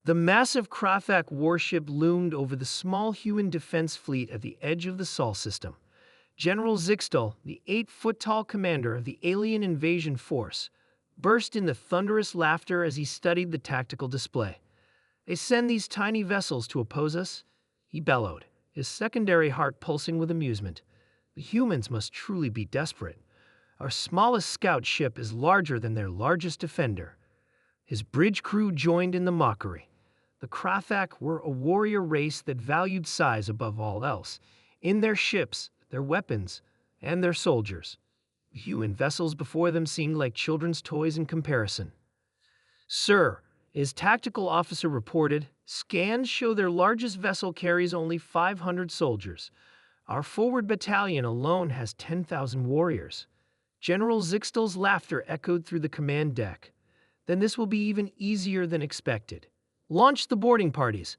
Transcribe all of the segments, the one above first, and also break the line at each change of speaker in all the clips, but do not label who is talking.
The massive Krafak warship loomed over the small human defense fleet at the edge of the Sol system. General Zixtal, the 8-foot-tall commander of the alien invasion force, burst into thunderous laughter as he studied the tactical display. "They send these tiny vessels to oppose us?" he bellowed, his secondary heart pulsing with amusement. "The humans must truly be desperate. Our smallest scout ship is larger than their largest defender." His bridge crew joined in the mockery. The Krafak were a warrior race that valued size above all else, in their ships, their weapons, and their soldiers. The human vessels before them seemed like children's toys in comparison. "Sir," his tactical officer reported, "scans show their largest vessel carries only 500 soldiers. Our forward battalion alone has 10,000 warriors." General Zixtal's laughter echoed through the command deck. "Then this will be even easier than expected. Launch the boarding parties.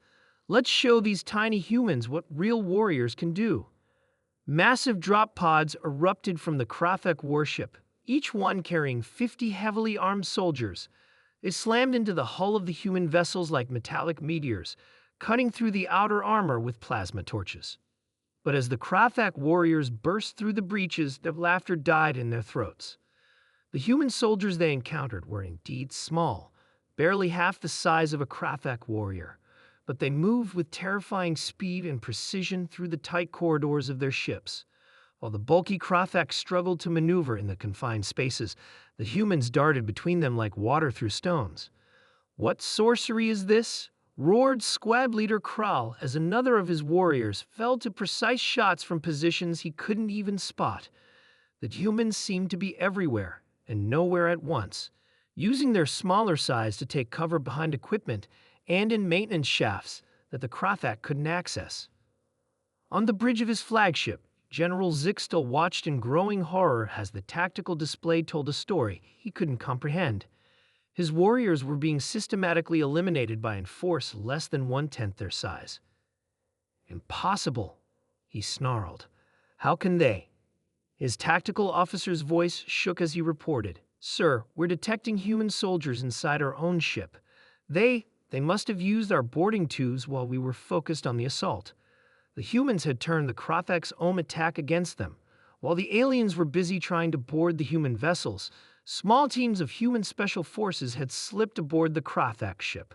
Let's show these tiny humans what real warriors can do." Massive drop pods erupted from the Krafak warship, each one carrying 50 heavily armed soldiers. They slammed into the hull of the human vessels like metallic meteors, cutting through the outer armor with plasma torches. But as the Krafak warriors burst through the breaches, their laughter died in their throats. The human soldiers they encountered were indeed small, barely half the size of a Krafak warrior, but they moved with terrifying speed and precision through the tight corridors of their ships. While the bulky Krafak struggled to maneuver in the confined spaces, the humans darted between them like water through stones. "What sorcery is this?" roared squad leader Kral as another of his warriors fell to precise shots from positions he couldn't even spot. The humans seemed to be everywhere and nowhere at once, using their smaller size to take cover behind equipment and in maintenance shafts that the Krafak couldn't access. On the bridge of his flagship, General Zixtal watched in growing horror as the tactical display told a story he couldn't comprehend. His warriors were being systematically eliminated by a force less than 1/10 their size. "Impossible," he snarled. "How can they?" His tactical officer's voice shook as he reported, "Sir, we're detecting human soldiers inside our own ship. They must have used our boarding tubes while we were focused on the assault." The humans had turned the Krafak's own attack against them. While the aliens were busy trying to board the human vessels, small teams of human special forces had slipped aboard the Krafak ship.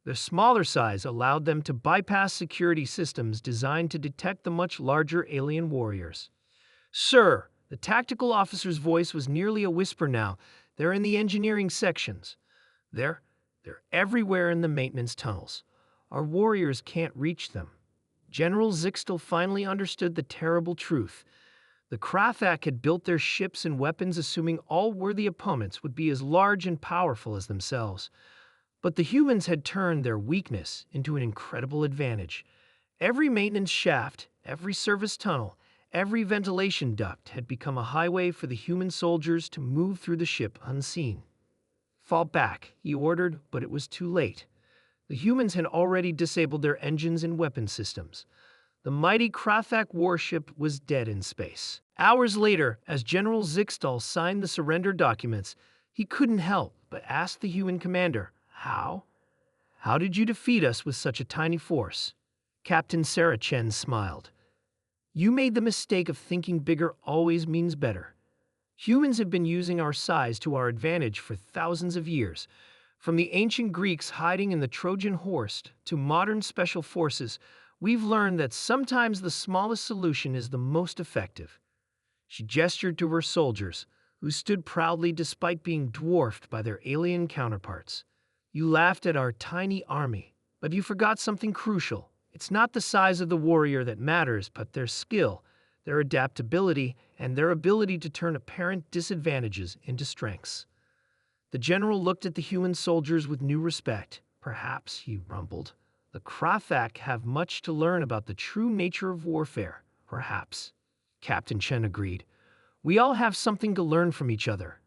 Their smaller size allowed them to bypass security systems designed to detect the much larger alien warriors. "Sir," the tactical officer's voice was nearly a whisper now, "they're in the engineering sections. They're everywhere in the maintenance tunnels. Our warriors can't reach them." General Zixtal finally understood the terrible truth. The Krafak had built their ships and weapons assuming all worthy opponents would be as large and powerful as themselves. But the humans had turned their weakness into an incredible advantage. Every maintenance shaft, every service tunnel, every ventilation duct had become a highway for the human soldiers to move through the ship unseen. "Fall back," he ordered, but it was too late. The humans had already disabled their engines and weapon systems. The mighty Krafak warship was dead in space. Hours later, as General Zixtal signed the surrender documents, he couldn't help but ask the human commander, "How? How did you defeat us with such a tiny force?" Captain Sarah Chen smiled. "You made the mistake of thinking bigger always means better. Humans have been using our size to our advantage for thousands of years. From the ancient Greeks hiding in the Trojan horse to modern special forces, we've learned that sometimes the smallest solution is the most effective." She gestured to her soldiers, who stood proudly despite being dwarfed by their alien counterparts. "You laughed at our tiny army, but you forgot something crucial. It's not the size of the warrior that matters, but their skill, their adaptability, and their ability to turn apparent disadvantages into strengths." The general looked at the human soldiers with new respect. "Perhaps," he rumbled, "the Krafak have much to learn about the true nature of warfare. Perhaps." Captain Chen agreed. "We all have something to learn from each other.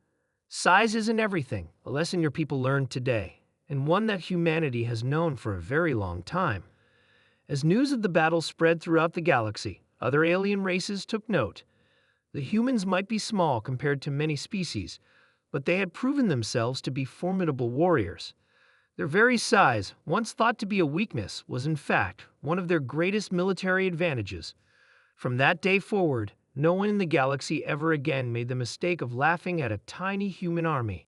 Size isn't everything, a lesson your people learned today, and one that humanity has known for a very long time." As news of the battle spread throughout the galaxy, other alien races took note. The humans might be small compared to many species, but they had proven themselves to be formidable warriors. Their very size, once thought to be a weakness, was in fact one of their greatest military advantages. From that day forward, no one in the galaxy ever again made the mistake of laughing at a tiny human army.